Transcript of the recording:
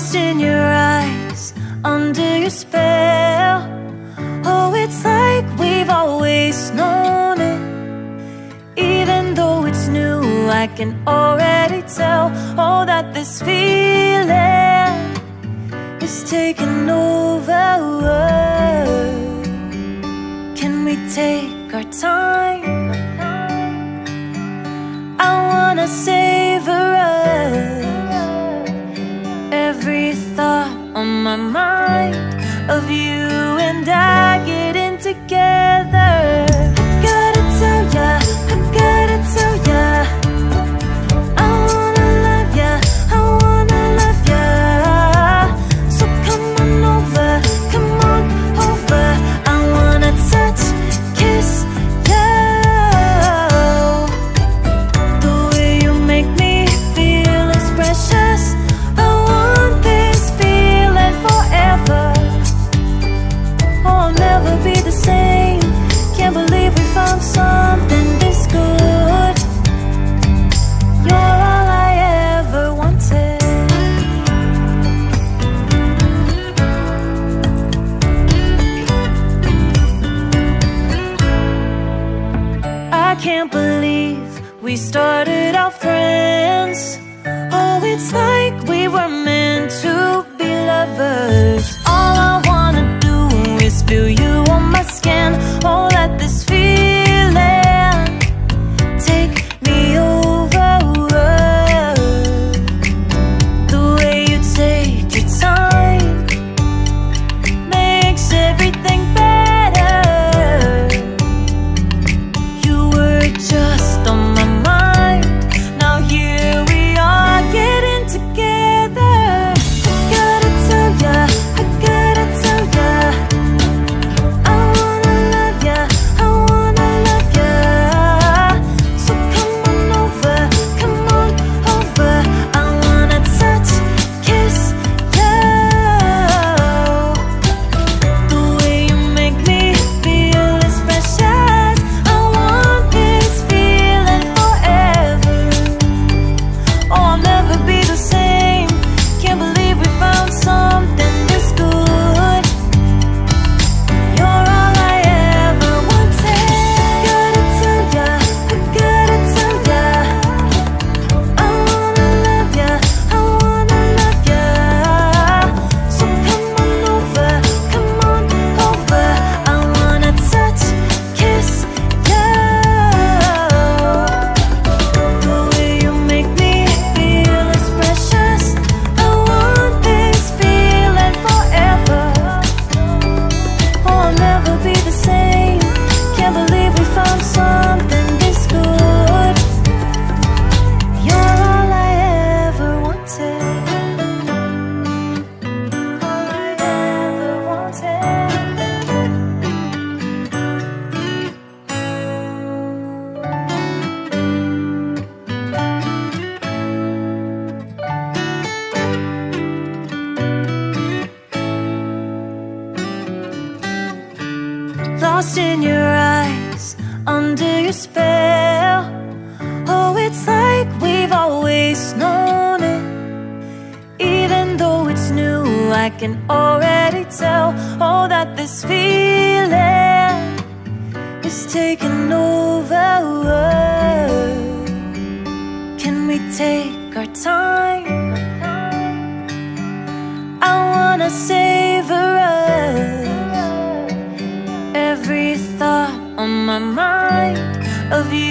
Lost in your eyes, under your spell. Oh, it's like we've always known it. Even though it's new, I can already tell. Oh, that this feeling is taking over. Can we take our time? I wanna savor us. Every thought on my mind of you and I getting together. Gotta tell ya, I gotta tell ya, I wanna love ya, I wanna love ya. So come on over, come on over. I wanna touch, kiss ya. The way you make me feel is precious. I want this feeling forever. Oh, I'll never be the same. Can't believe we found something this good. You're all I ever wanted. I can't believe we started out friends. Oh, it's like we were meant to be lovers. All I wanna do is feel you on my skin. Oh, let this feeling take me over. The way you take your time makes everything better. You were just on my mind. Now here we are getting together. Gotta tell ya, I gotta tell ya, I wanna love ya, I wanna love ya. So come on over, come on over. I wanna touch, kiss ya. The way you make me feel is precious. I want this feeling forever. Oh, I'll never be the same. Can't believe we found something this good. You're all I ever wanted. Gotta tell ya, I gotta tell ya, I wanna love ya, I wanna love ya. So come on over, come on over. I wanna touch, kiss ya. The way you make me feel is precious. I want this feeling forever. Oh, I'll never be the same. Can't believe we found something this good. You're all I ever wanted. All I ever wanted. Lost in your eyes, under your spell. Oh, it's like we've always known it. Even though it's new, I can already tell. Oh, that this feeling is taking over. Can we take our time? I wanna savor us. Every thought on my mind of you